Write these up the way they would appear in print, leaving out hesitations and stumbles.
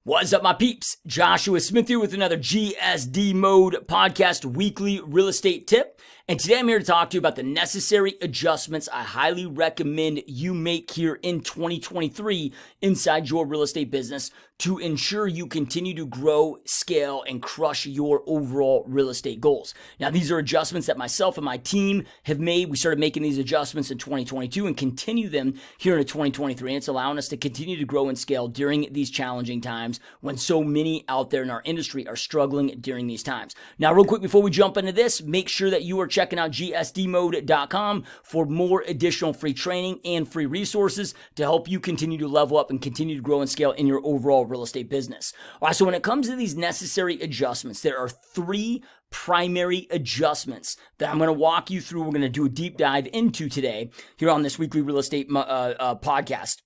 What's up, my peeps? Joshua Smith here with another GSD Mode podcast weekly real estate tip. And today I'm here to talk to you about the necessary adjustments I highly recommend you make here in 2023 inside your real estate business to ensure you continue to grow, scale, and crush your overall real estate goals. Now, these are adjustments that myself and my team have made. We started making these adjustments in 2022 and continue them here in 2023. And it's allowing us to continue to grow and scale during these challenging times when so many out there in our industry are struggling during these times. Now, real quick, before we jump into this, make sure that you are checking out gsdmode.com for more additional free training and free resources to help you continue to level up and continue to grow and scale in your overall real estate business. All right, so when it comes to these necessary adjustments, there are three primary adjustments that I'm going to walk you through. We're going to do a deep dive into today here on this weekly real estate podcast.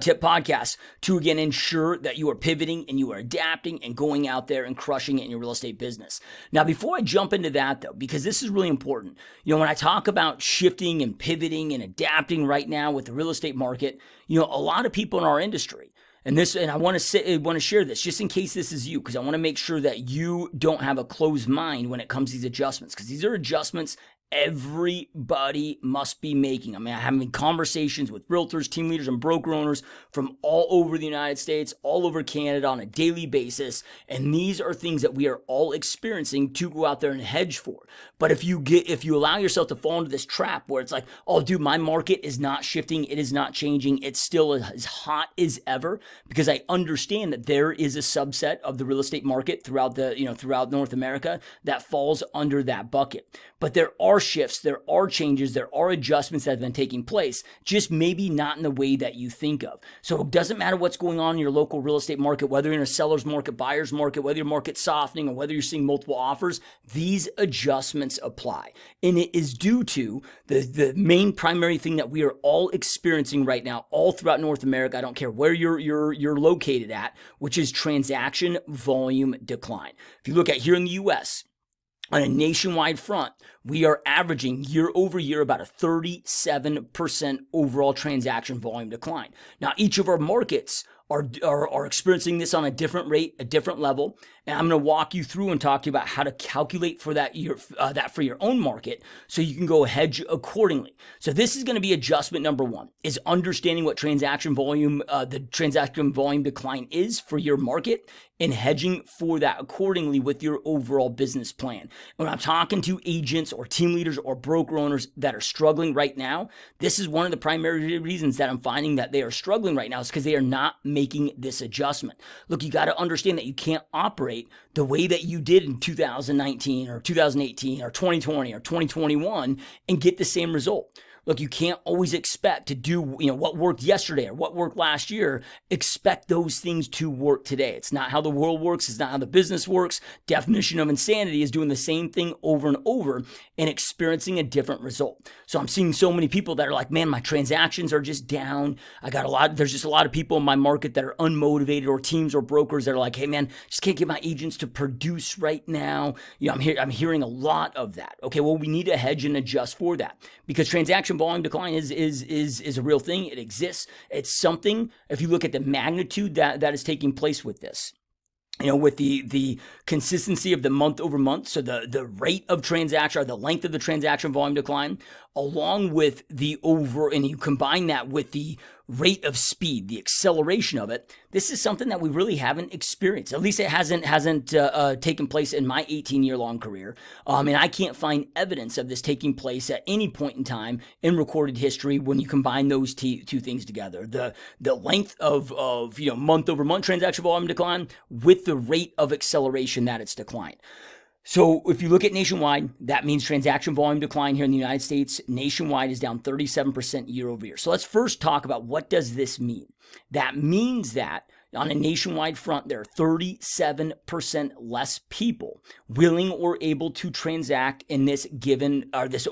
Tip podcast to again ensure that you are pivoting and you are adapting and going out there and crushing it in your real estate business. Now, before I jump into that though, because this is really important, when I talk about shifting and pivoting and adapting right now with the real estate market, a lot of people in our industry, and I want to share this just in case this is you, because I want to make sure that you don't have a closed mind when it comes to these adjustments, because these are adjustments everybody must be making. I'm having conversations with realtors, team leaders, and broker owners from all over the United States, all over Canada on a daily basis. And these are things that we are all experiencing to go out there and hedge for. But if you allow yourself to fall into this trap where it's like, oh, dude, my market is not shifting, it is not changing, it's still as hot as ever, because I understand that there is a subset of the real estate market throughout North America that falls under that bucket. But there are shifts, there are changes, there are adjustments that have been taking place, just maybe not in the way that you think of. So it doesn't matter what's going on in your local real estate market, whether you're in a seller's market, buyer's market, whether your market's softening, or whether you're seeing multiple offers, these adjustments apply. And it is due to the main primary thing that we are all experiencing right now, all throughout North America. I don't care where you're located at, which is transaction volume decline. If you look at here in the US, on a nationwide front, we are averaging year over year about a 37% overall transaction volume decline. Now, each of our markets are experiencing this on a different rate, a different level, and I'm going to walk you through and talk to you about how to calculate for that for your own market so you can go hedge accordingly. So this is going to be adjustment number one, is understanding what the transaction volume decline is for your market and hedging for that accordingly with your overall business plan. When I'm talking to agents or team leaders or broker owners that are struggling right now, this is one of the primary reasons that I'm finding that they are struggling right now, is because they are not making this adjustment. Look, you got to understand that you can't operate the way that you did in 2019 or 2018 or 2020 or 2021 and get the same result. Look, you can't always expect to do, what worked yesterday or what worked last year. Expect those things to work today. It's not how the world works. It's not how the business works. Definition of insanity is doing the same thing over and over and experiencing a different result. So I'm seeing so many people that are like, man, my transactions are just down. There's just a lot of people in my market that are unmotivated, or teams or brokers that are like, hey man, just can't get my agents to produce right now. I'm hearing a lot of that. Okay, well, we need to hedge and adjust for that, because transaction volume decline is a real thing. It exists. It's something, if you look at the magnitude that is taking place with this, with the consistency of the month over month, so the rate of transaction, or the length of the transaction volume decline, along with and you combine that with the rate of speed, the acceleration of it, this is something that we really haven't experienced. At least it hasn't taken place in my 18-year-long career. And I can't find evidence of this taking place at any point in time in recorded history when you combine those two things together. The length of month over month transaction volume decline with the rate of acceleration that it's declined. So if you look at nationwide, that means transaction volume decline here in the United States nationwide is down 37% year over year. So let's first talk about, what does this mean? That means that on a nationwide front, there are 37% less people willing or able to transact in this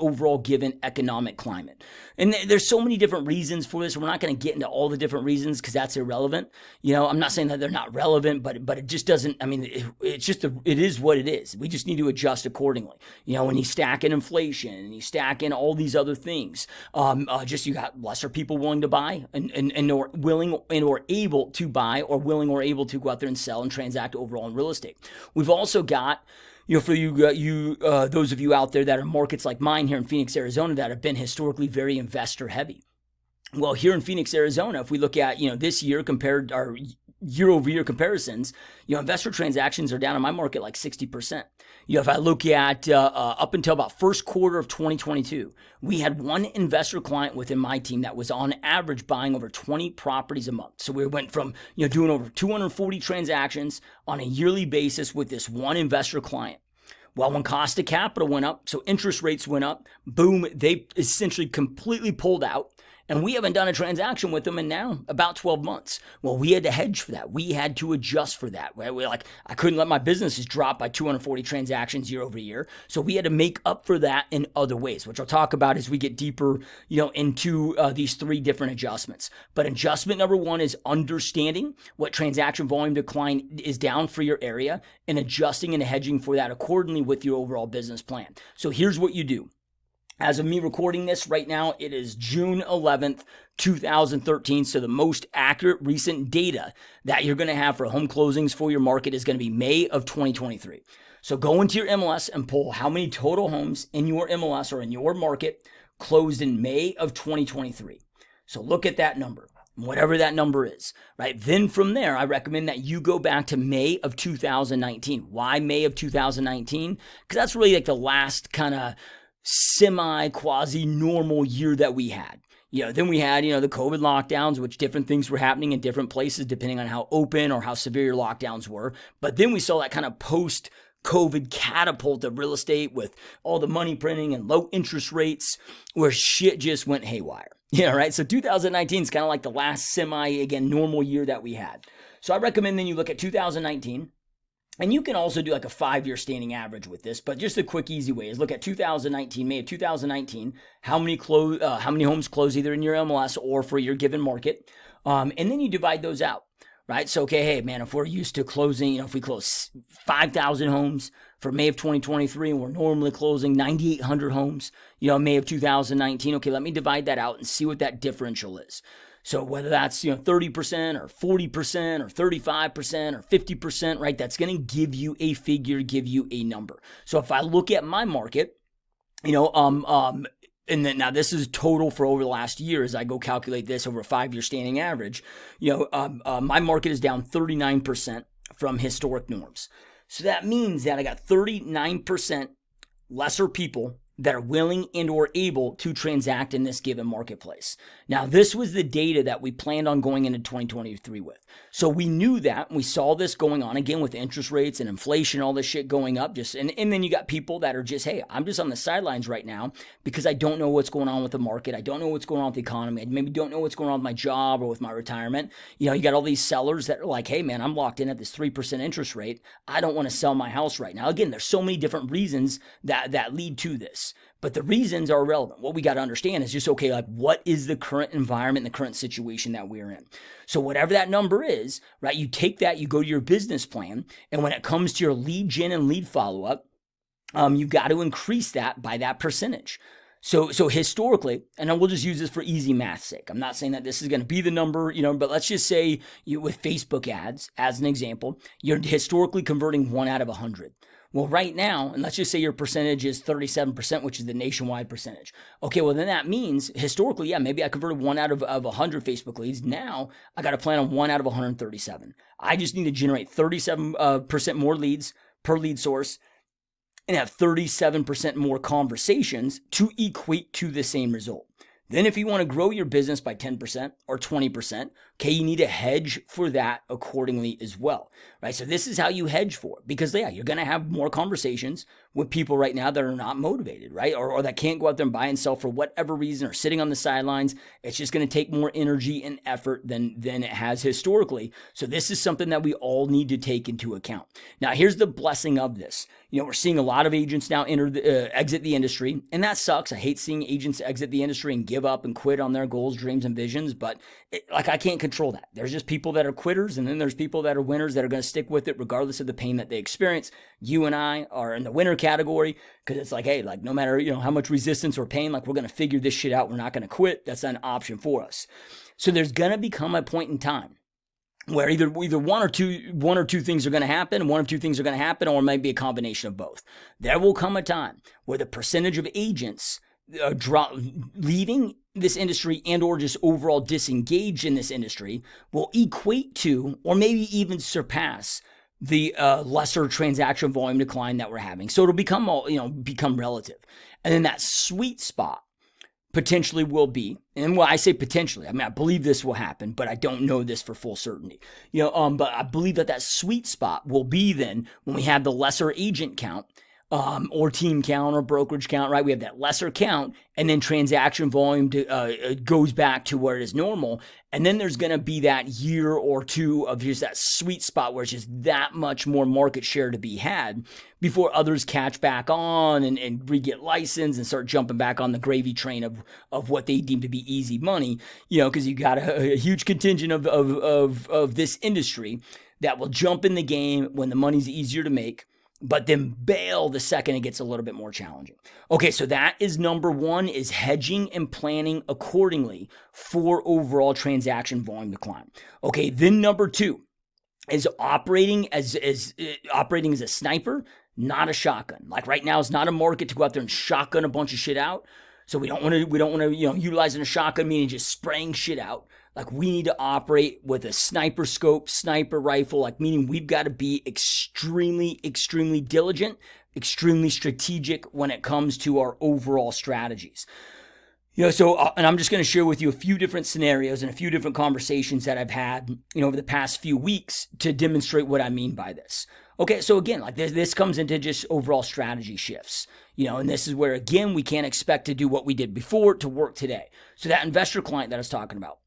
overall given economic climate. And there's so many different reasons for this. We're not going to get into all the different reasons because that's irrelevant. I'm not saying that they're not relevant, but it just doesn't, it is what it is. We just need to adjust accordingly. When you stack in inflation and you stack in all these other things, you got lesser people willing to buy and or willing and or able to buy or or willing or able to go out there and sell and transact overall in real estate. We've also got, for those of you out there that are markets like mine here in Phoenix, Arizona, that have been historically very investor heavy. Well, here in Phoenix, Arizona, if we look at, this year compared our year-over-year comparisons, investor transactions are down in my market like 60%. If I look at up until about first quarter of 2022, we had one investor client within my team that was on average buying over 20 properties a month. So we went from, doing over 240 transactions on a yearly basis with this one investor client. Well, when cost of capital went up, so interest rates went up, boom, they essentially completely pulled out. And we haven't done a transaction with them in now about 12 months. Well, we had to hedge for that. We had to adjust for that. I couldn't let my businesses drop by 240 transactions year over year. So we had to make up for that in other ways, which I'll talk about as we get deeper, into these three different adjustments. But adjustment number one is understanding what transaction volume decline is down for your area and adjusting and hedging for that accordingly with your overall business plan. So here's what you do. As of me recording this right now, it is June 11th, 2013. So the most accurate recent data that you're going to have for home closings for your market is going to be May of 2023. So go into your MLS and pull how many total homes in your MLS or in your market closed in May of 2023. So look at that number, whatever that number is, right? Then from there, I recommend that you go back to May of 2019. Why May of 2019? Because that's really like the last kind of quasi-normal year that we had. Then we had, the COVID lockdowns, which different things were happening in different places depending on how open or how severe your lockdowns were. But then we saw that kind of post-COVID catapult of real estate with all the money printing and low interest rates where shit just went haywire. Right? So 2019 is kind of like the last normal year that we had. So I recommend then you look at 2019. And you can also do like a 5-year standing average with this, but just a quick, easy way is look at 2019, May of 2019, how many homes closed either in your MLS or for your given market, and then you divide those out, right? So, okay, hey, man, if we're used to closing, if we close 5,000 homes for May of 2023 and we're normally closing 9,800 homes, May of 2019, okay, let me divide that out and see what that differential is. So whether that's 30% or 40% or 35% or 50%, right? That's going to give you a figure, give you a number. So if I look at my market, and then now this is total for over the last year as I go calculate this over a 5-year standing average, my market is down 39% from historic norms. So that means that I got 39% lesser people that are willing and or able to transact in this given marketplace. Now, this was the data that we planned on going into 2023 with. So we knew that, and we saw this going on again with interest rates and inflation, all this shit going up. And then you got people that are just, hey, I'm just on the sidelines right now because I don't know what's going on with the market. I don't know what's going on with the economy. I maybe don't know what's going on with my job or with my retirement. You got all these sellers that are like, hey, man, I'm locked in at this 3% interest rate. I don't want to sell my house right now. Again, there's so many different reasons that lead to this. But the reasons are irrelevant. What we got to understand is just, okay, like what is the current environment, the current situation that we're in? So whatever that number is, right, you take that, you go to your business plan, and when it comes to your lead gen and lead follow-up, you've got to increase that by that percentage. So historically, and we'll just use this for easy math's sake. I'm not saying that this is going to be the number, but let's just say with Facebook ads, as an example, you're historically converting 1 out of 100. Well, right now, and let's just say your percentage is 37%, which is the nationwide percentage. Okay, well, then that means historically, yeah, maybe I converted 1 out of 100 Facebook leads. Now I got to plan on 1 out of 137. I just need to generate 37% more leads per lead source and have 37% more conversations to equate to the same result. Then if you want to grow your business by 10% or 20%, okay, you need to hedge for that accordingly as well, right? So this is how you hedge for it because, yeah, you're going to have more conversations with people right now that are not motivated, right? Or that can't go out there and buy and sell for whatever reason or sitting on the sidelines. It's just going to take more energy and effort than it has historically. So this is something that we all need to take into account. Now, here's the blessing of this. We're seeing a lot of agents now exit the industry, and that sucks. I hate seeing agents exit the industry and give up and quit on their goals, dreams, and visions, but I can't control that. There's just people that are quitters, and then there's people that are winners that are going to stick with it regardless of the pain that they experience. You and I are in the winner category because it's like, hey, like no matter how much resistance or pain, like we're going to figure this shit out. We're not going to quit. That's not an option for us. So there's going to become a point in time where either one or two things are going to happen, one of two things are going to happen, or it might be a combination of both. There will come a time where the percentage of agents leaving this industry and or just overall disengaged in this industry will equate to, or maybe even surpass, the lesser transaction volume decline that we're having. So it'll become relative. And then that sweet spot potentially will be, and when I say potentially, I mean, I believe this will happen, but I don't know this for full certainty. But I believe that sweet spot will be then when we have the lesser agent count, or team count or brokerage count, right? We have that lesser count, and then transaction volume goes back to where it is normal. And then there's going to be that year or two of just that sweet spot where it's just that much more market share to be had before others catch back on and re-get licensed and start jumping back on the gravy train of what they deem to be easy money, because you got a huge contingent of this industry that will jump in the game when the money's easier to make, but then bail the second it gets a little bit more challenging. Okay, so that is number one, is hedging and planning accordingly for overall transaction volume decline. Okay, then number two is operating as a sniper, not a shotgun. Like right now, it's not a market to go out there and shotgun a bunch of shit out. So we don't want to utilizing a shotgun, meaning just spraying shit out. Like we need to operate with a sniper scope, sniper rifle, like meaning we've got to be extremely, extremely diligent, extremely strategic when it comes to our overall strategies. And I'm just going to share with you a few different scenarios and a few different conversations that I've had, over the past few weeks to demonstrate what I mean by this. Okay, so again, like this comes into just overall strategy shifts, and this is where, again, we can't expect to do what we did before to work today. So that investor client that I was talking about,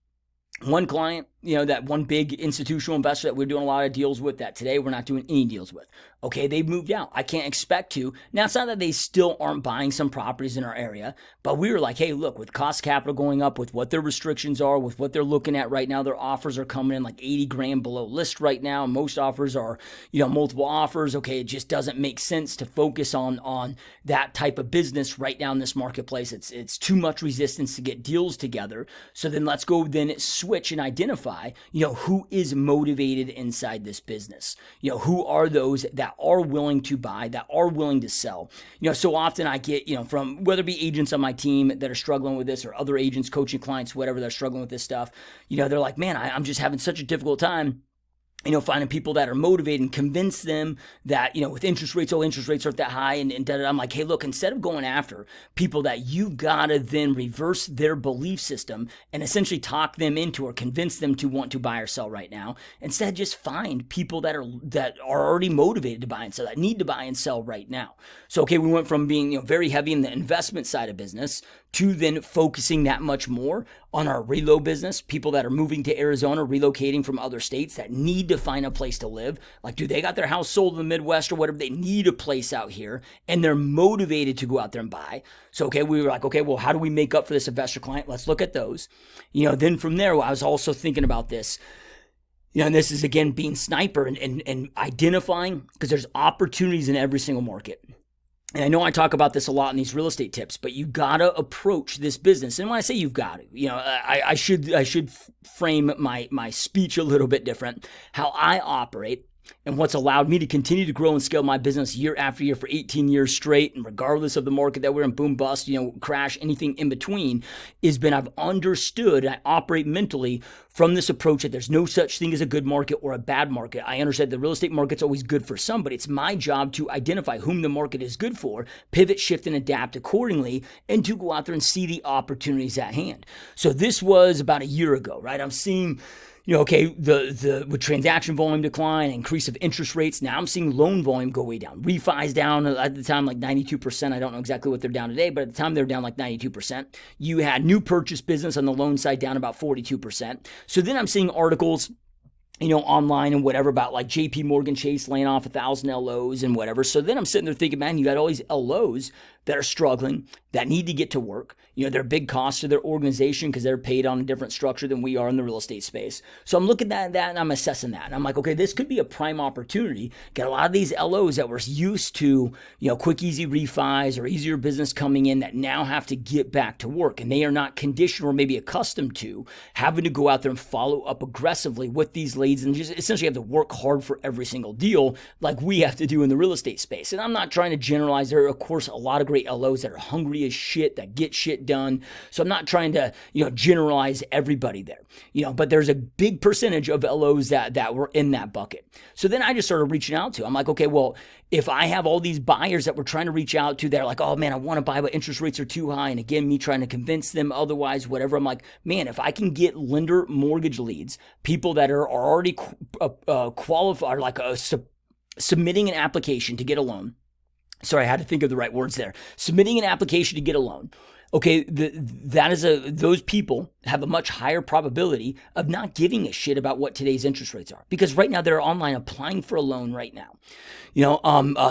one client, that one big institutional investor that we're doing a lot of deals with that today we're not doing any deals with. Okay, they've moved out. I can't expect to. Now, it's not that they still aren't buying some properties in our area, but we were like, hey, look, with cost capital going up, with what their restrictions are, with what they're looking at right now, their offers are coming in like 80 grand below list right now. Most offers are, multiple offers. Okay, it just doesn't make sense to focus on that type of business right now in this marketplace. It's too much resistance to get deals together. So then let's go switch and identify, who is motivated inside this business. Who are those that are willing to buy, that are willing to sell. So often I get, from whether it be agents on my team that are struggling with this or other agents, coaching clients, whatever, they're struggling with this stuff. They're like, man, I'm just having such a difficult time finding people that are motivated and convince them that, with interest rates aren't that high and I'm like, hey, look, instead of going after people that you gotta then reverse their belief system and essentially talk them into or convince them to want to buy or sell right now, instead just find people that are already motivated to buy and sell, that need to buy and sell right now. So, okay, we went from being, very heavy in the investment side of business to then focusing that much more on our relo business, people that are moving to Arizona, relocating from other states that need to find a place to live. Like, dude, they got their house sold in the Midwest or whatever. They need a place out here and they're motivated to go out there and buy. So, okay, we were like, okay, well, how do we make up for this investor client? Let's look at those. Then from there, I was also thinking about this. And this is, again, being sniper and identifying, because there's opportunities in every single market. And I know I talk about this a lot in these real estate tips, but you gotta approach this business. And when I say you've got to, I should frame my speech a little bit different. How I operate and what's allowed me to continue to grow and scale my business year after year for 18 years straight, and regardless of the market that we're in, boom, bust, crash, anything in between, I've understood, I operate mentally from this approach that there's no such thing as a good market or a bad market. I understand the real estate market's always good for some, but it's my job to identify whom the market is good for, pivot, shift, and adapt accordingly, and to go out there and see the opportunities at hand. So this was about a year ago, right? I'm seeing, with transaction volume decline, increase of interest rates, now I'm seeing loan volume go way down. Refis down at the time like 92%. I don't know exactly what they're down today, but at the time they were down like 92%. You had new purchase business on the loan side down about 42%. So then I'm seeing articles, online and whatever about like JP Morgan Chase laying off 1,000 LOs and whatever. So then I'm sitting there thinking, man, you got all these LOs, that are struggling, that need to get to work. They're a big cost to their organization because they're paid on a different structure than we are in the real estate space. So I'm looking at that and I'm assessing that. And I'm like, okay, this could be a prime opportunity. Get a lot of these LOs that were used to, quick, easy refis or easier business coming in that now have to get back to work. And they are not conditioned or maybe accustomed to having to go out there and follow up aggressively with these leads and just essentially have to work hard for every single deal like we have to do in the real estate space. And I'm not trying to generalize. There are, of course, a lot of great LOs that are hungry as shit, that get shit done. So I'm not trying to, generalize everybody there, but there's a big percentage of LOs that were in that bucket. So then I just started reaching out to, I'm like, okay, well, if I have all these buyers that we're trying to reach out to, they're like, oh man, I want to buy, but interest rates are too high. And again, me trying to convince them otherwise, whatever. I'm like, man, if I can get lender mortgage leads, people that are already qualified, like submitting an application to get a loan. Sorry, I had to think of the right words there. Submitting an application to get a loan. Okay, those people have a much higher probability of not giving a shit about what today's interest rates are, because right now they're online applying for a loan right now.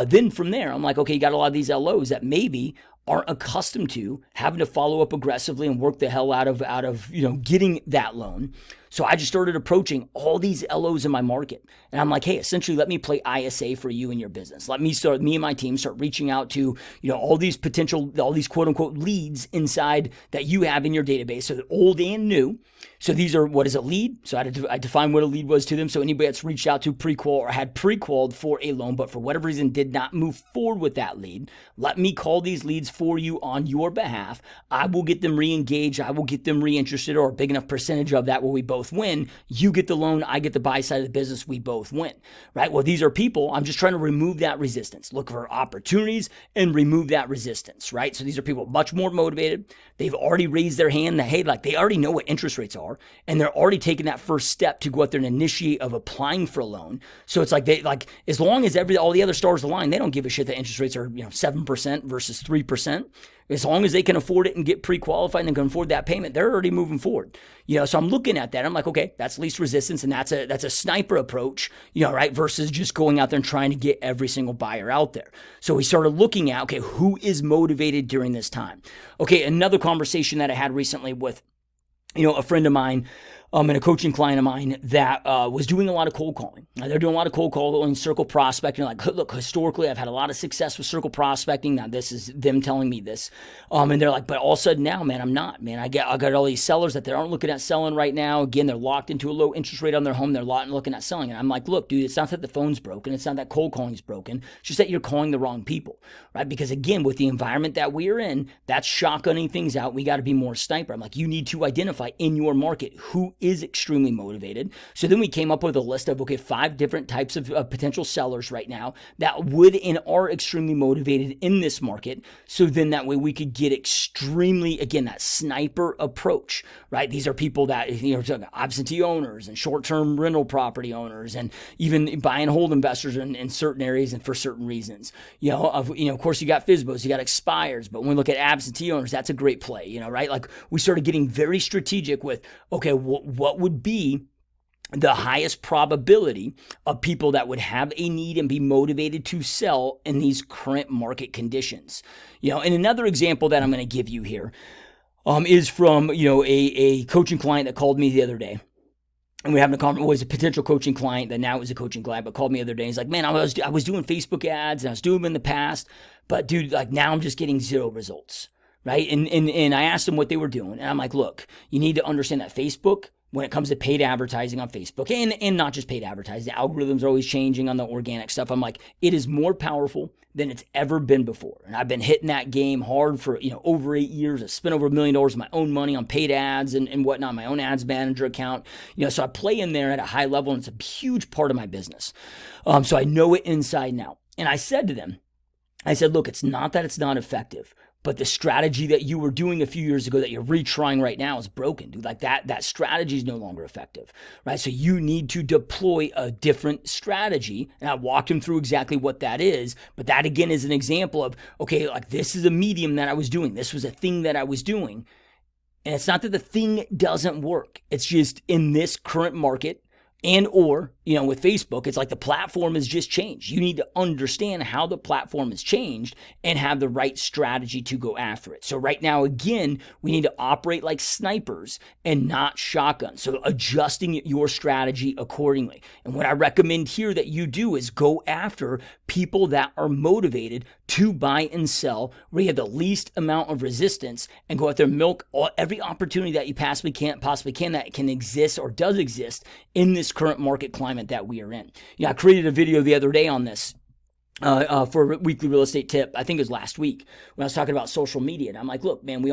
Then from there, I'm like, okay, you got a lot of these LOs that maybe aren't accustomed to having to follow up aggressively and work the hell out of getting that loan. So I just started approaching all these LOs in my market. And I'm like, hey, essentially, let me play ISA for you and your business. Let me and my team start reaching out to, all these quote unquote leads inside that you have in your database. So they're old and new. So these are, what is a lead? So I define what a lead was to them. So anybody that's reached out to pre-qual or had pre-qualled for a loan, but for whatever reason did not move forward with that lead, let me call these leads for you on your behalf. I will get them re-engaged. I will get them reinterested, or a big enough percentage of that where we both win. You get the loan, I get the buy side of the business, we both win, right? Well, these are people, I'm just trying to remove that resistance, look for opportunities and remove that resistance, right? So these are people much more motivated. They've already raised their hand that, hey, like they already know what interest rates are, and they're already taking that first step to go out there and initiate of applying for a loan. So it's like as long as all the other stars align, they don't give a shit that interest rates are 7% versus 3%. As long as they can afford it and get pre-qualified and can afford that payment, they're already moving forward. So I'm looking at that. I'm like, okay, that's least resistance, and that's a sniper approach, right? Versus just going out there and trying to get every single buyer out there. So we started looking at, okay, who is motivated during this time? Okay, another conversation that I had recently with, a friend of mine, and a coaching client of mine that was doing a lot of cold calling. They're doing a lot of cold calling, circle prospecting. Like, look, historically, I've had a lot of success with circle prospecting. Now, this is them telling me this. And they're like, but all of a sudden now, man, I'm not, man. I got all these sellers that they aren't looking at selling right now. Again, they're locked into a low interest rate on their home. They're looking at selling. And I'm like, look, dude, it's not that the phone's broken. It's not that cold calling is broken. It's just that you're calling the wrong people, right? Because again, with the environment that we are in, that's shotgunning things out. We got to be more sniper. I'm like, you need to identify in your market who is extremely motivated. So then we came up with a list of, okay, 5 different types of potential sellers right now that would and are extremely motivated in this market. So then that way we could get extremely, again, that sniper approach, right? These are people that, absentee owners and short-term rental property owners and even buy and hold investors in certain areas and for certain reasons. Of course, you got FSBOs, you got expires, but when we look at absentee owners, that's a great play, right? Like we started getting very strategic with, okay, what would be the highest probability of people that would have a need and be motivated to sell in these current market conditions. And another example that I'm going to give you here is from, a coaching client that called me the other day. And we having a conversation, was a potential coaching client that now is a coaching client, but called me the other day. He's like, man, I was doing Facebook ads and I was doing them in the past, but dude, like now I'm just getting 0 results, right? And I asked them what they were doing. And I'm like, look, you need to understand that Facebook, when it comes to paid advertising on Facebook, and not just paid advertising, the algorithms are always changing on the organic stuff. I'm like, it is more powerful than it's ever been before. And I've been hitting that game hard for, over 8 years. I spent over $1 million of my own money on paid ads and whatnot, my own ads manager account. So I play in there at a high level, and it's a huge part of my business. So I know it inside and out. And I said to them, look, it's not that it's not effective, but the strategy that you were doing a few years ago that you're retrying right now is broken, dude. Like that strategy is no longer effective, right? So you need to deploy a different strategy. And I walked him through exactly what that is. But that again is an example of, okay, like this is a medium that I was doing. This was a thing that I was doing. And it's not that the thing doesn't work. It's just in this current market, and or with Facebook, it's like the platform has just changed. You need to understand how the platform has changed and have the right strategy to go after it. So right now, again, we need to operate like snipers and not shotguns. So adjusting your strategy accordingly. And what I recommend here that you do is go after people that are motivated to buy and sell, where you have the least amount of resistance, and go out there and milk every opportunity that you possibly can that can exist or does exist in this current market climate that we are in. I created a video the other day on this for a weekly real estate tip. I think it was last week when I was talking about social media. And I'm like, look, man, we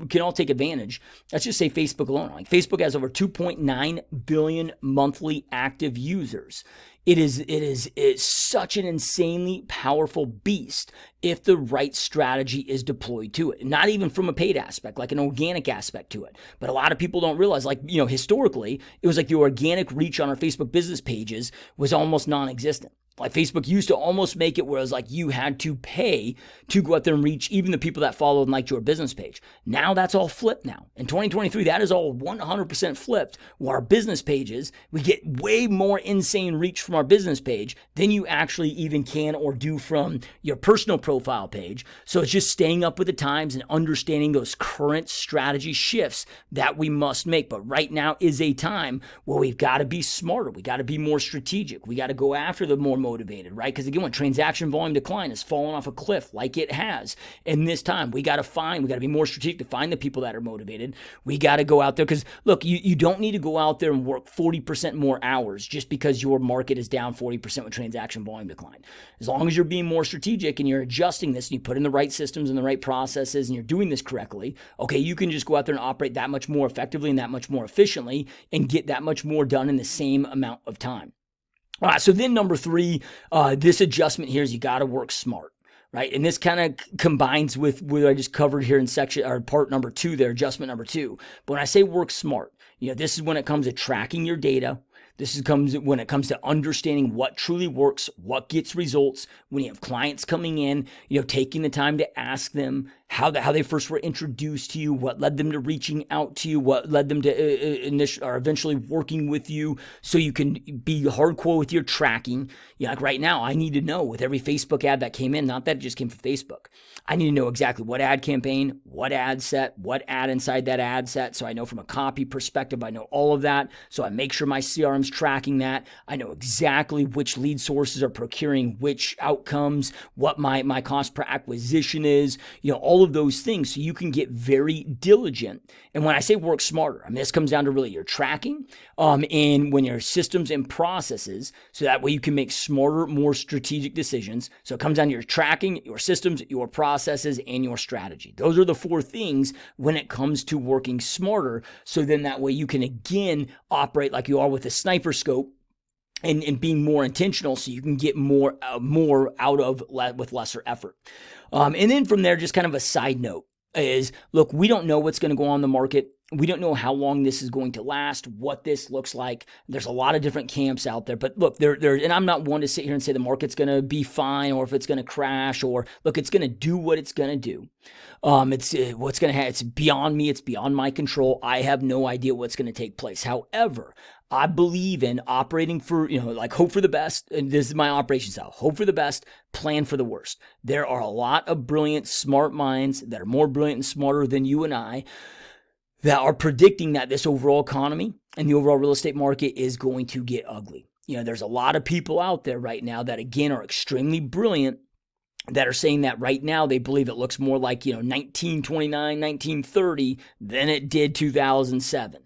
can all take advantage. Let's just say Facebook alone. Like Facebook has over 2.9 billion monthly active users. It's such an insanely powerful beast if the right strategy is deployed to it. Not even from a paid aspect, like an organic aspect to it. But a lot of people don't realize, historically, it was like the organic reach on our Facebook business pages was almost non-existent. Like Facebook used to almost make it where it was like you had to pay to go out there and reach even the people that followed and liked your business page. Now that's all flipped now. In 2023, that is all 100% flipped. Where our business pages, we get way more insane reach from our business page than you actually even can or do from your personal profile page. So it's just staying up with the times and understanding those current strategy shifts that we must make. But right now is a time where we've got to be smarter. We got to be more strategic. We got to go after the more motivated, right? Because again, when transaction volume decline has fallen off a cliff like it has in this time, we got to be more strategic to find the people that are motivated. We got to go out there because look, you don't need to go out there and work 40% more hours just because your market is down 40% with transaction volume decline. As long as you're being more strategic and you're adjusting this and you put in the right systems and the right processes and you're doing this correctly, okay, you can just go out there and operate that much more effectively and that much more efficiently and get that much more done in the same amount of time. All right, so then number 3, this adjustment here is you got to work smart, right? And this kind of combines with what I just covered here in section or part number 2 there, adjustment number 2. But when I say work smart, this is when it comes to tracking your data. Comes when it comes to understanding what truly works, what gets results. When you have clients coming in, taking the time to ask them how they first were introduced to you, what led them to reaching out to you, what led them to eventually working with you, so you can be hardcore with your tracking. Like right now, I need to know with every Facebook ad that came in, not that it just came from Facebook. I need to know exactly what ad campaign, what ad set, what ad inside that ad set. So I know from a copy perspective, I know all of that. So I make sure my CRM's tracking that. I know exactly which lead sources are procuring which outcomes, what my cost per acquisition is, all of those things. So you can get very diligent. And when I say work smarter, this comes down to really your tracking and when your systems and processes, so that way you can make smarter, more strategic decisions. So it comes down to your tracking, your systems, your processes, and your strategy. Those are the 4 things when it comes to working smarter. So then that way you can again operate like you are with a sniper scope and being more intentional, so you can get more out of with lesser effort. And then from there, just kind of a side note is, look, we don't know what's going to go on in the market. We don't know how long this is going to last, what this looks like. There's a lot of different camps out there. But look, and I'm not one to sit here and say the market's going to be fine or if it's going to crash or look, it's going to do what it's going to do. It's beyond me. It's beyond my control. I have no idea what's going to take place. However, I believe in operating for, hope for the best. And this is my operation style. Hope for the best, plan for the worst. There are a lot of brilliant, smart minds that are more brilliant and smarter than you and I that are predicting that this overall economy and the overall real estate market is going to get ugly. There's a lot of people out there right now that, again, are extremely brilliant that are saying that right now they believe it looks more like, 1929, 1930 than it did 2007.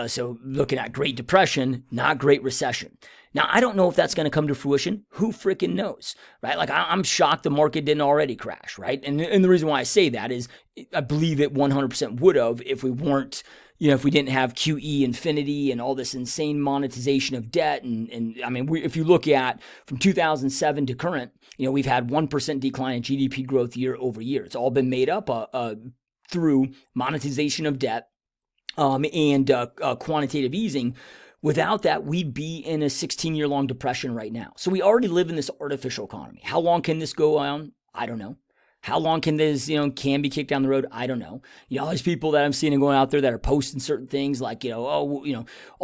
So looking at Great Depression, not Great Recession. Now, I don't know if that's going to come to fruition. Who freaking knows, right? Like, I'm shocked the market didn't already crash, right? And the reason why I say that is I believe it 100% would have if we weren't, if we didn't have QE infinity and all this insane monetization of debt. If you look at from 2007 to current, we've had 1% decline in GDP growth year over year. It's all been made up through monetization of debt and quantitative easing. Without that, we'd be in a 16-year-long depression right now. So we already live in this artificial economy. How long can this go on? I don't know. How long can this, can be kicked down the road? I don't know. All these people that I'm seeing and going out there that are posting certain things like, all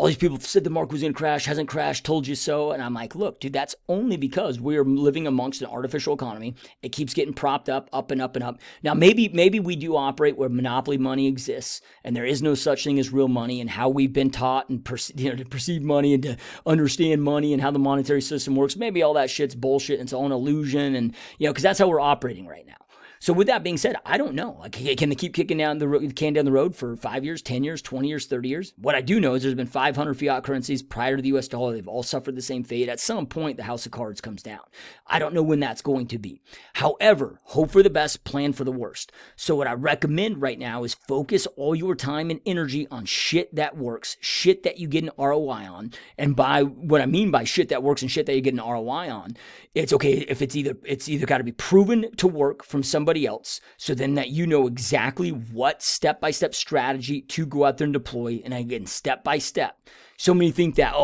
these people said the market was going to crash, hasn't crashed, told you so. And I'm like, look, dude, that's only because we are living amongst an artificial economy. It keeps getting propped up and up and up. Now, maybe we do operate where monopoly money exists and there is no such thing as real money, and how we've been taught and to perceive money and to understand money and how the monetary system works. Maybe all that shit's bullshit and it's all an illusion, and because that's how we're operating right now. So with that being said, I don't know. Like, can they keep kicking down the can down the road for 5 years, 10 years, 20 years, 30 years? What I do know is there's been 500 fiat currencies prior to the US dollar. They've all suffered the same fate. At some point, the house of cards comes down. I don't know when that's going to be. However, hope for the best, plan for the worst. So what I recommend right now is focus all your time and energy on shit that works, shit that you get an ROI on. And by what I mean by shit that works and shit that you get an ROI on, it's okay if it's either got to be proven to work from somebody else, so then that you know exactly what step-by-step strategy to go out there and deploy, and again, step-by-step. So many think that,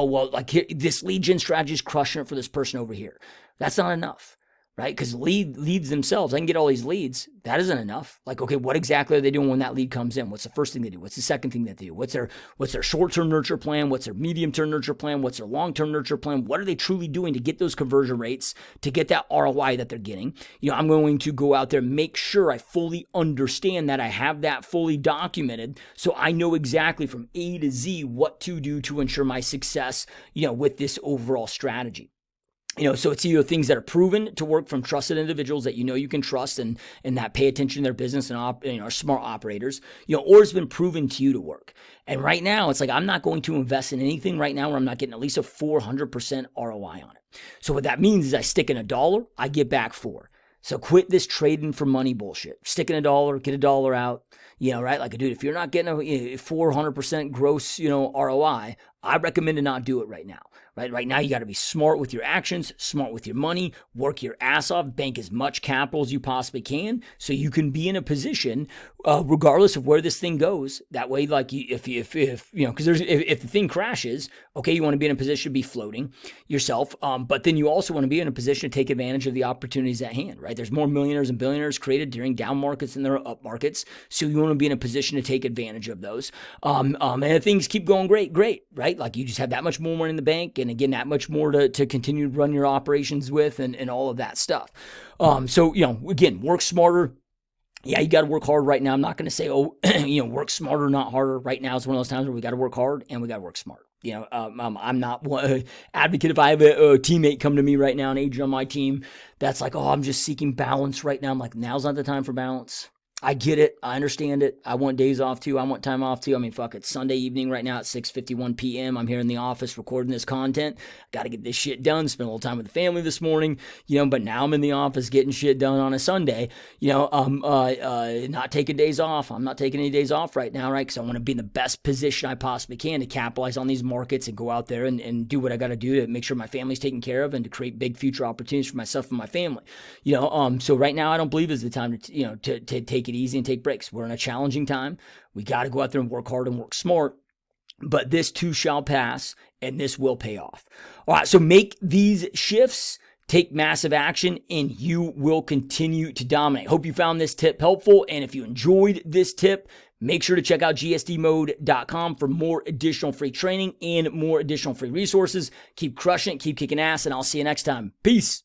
this lead gen strategy is crushing it for this person over here. That's not enough, right? Because leads themselves, I can get all these leads. That isn't enough. Like, okay, what exactly are they doing when that lead comes in? What's the first thing they do? What's the second thing that they do? What's their short-term nurture plan? What's their medium-term nurture plan? What's their long-term nurture plan? What are they truly doing to get those conversion rates, to get that ROI that they're getting? I'm going to go out there and make sure I fully understand that, I have that fully documented, so I know exactly from A to Z what to do to ensure my success, with this overall strategy. So it's either things that are proven to work from trusted individuals that you can trust and that pay attention to their business and are smart operators, or it's been proven to you to work. And right now, it's like, I'm not going to invest in anything right now where I'm not getting at least a 400% ROI on it. So what that means is I stick in $1, I get back $4. So quit this trading for money bullshit. Stick in $1, get $1 out, right? Like, dude, if you're not getting a 400% gross, ROI, I recommend to not do it right now. Right now, you got to be smart with your actions, smart with your money, work your ass off, bank as much capital as you possibly can, so you can be in a position, regardless of where this thing goes. That way, like, if because if the thing crashes, okay, you want to be in a position to be floating yourself, but then you also want to be in a position to take advantage of the opportunities at hand. Right? There's more millionaires and billionaires created during down markets than there are up markets, so you want to be in a position to take advantage of those. And if things keep going great, right? Like, you just have that much more money in the bank, and again, that much more to continue to run your operations with, and all of that stuff. So, again, work smarter. Yeah, you got to work hard right now. I'm not going to say, work smarter, not harder. Right now is one of those times where we got to work hard and we got to work smart. I'm not one advocate. If I have a teammate come to me right now, an agent on my team, that's like, I'm just seeking balance right now. I'm like, now's not the time for balance. I get it. I understand it. I want days off too. I want time off too. I mean, fuck it. Sunday evening right now at 6:51 p.m. I'm here in the office recording this content. Got to get this shit done. Spent a little time with the family this morning, but now I'm in the office getting shit done on a Sunday. Not taking days off. I'm not taking any days off right now, right? Because I want to be in the best position I possibly can to capitalize on these markets and go out there and do what I got to do to make sure my family's taken care of and to create big future opportunities for myself and my family. So right now I don't believe is the time to take it easy and take breaks. We're in a challenging time. We got to go out there and work hard and work smart, but this too shall pass and this will pay off. All right. So make these shifts, take massive action, and you will continue to dominate. Hope you found this tip helpful. And if you enjoyed this tip, make sure to check out gsdmode.com for more additional free training and more additional free resources. Keep crushing it, keep kicking ass, and I'll see you next time. Peace.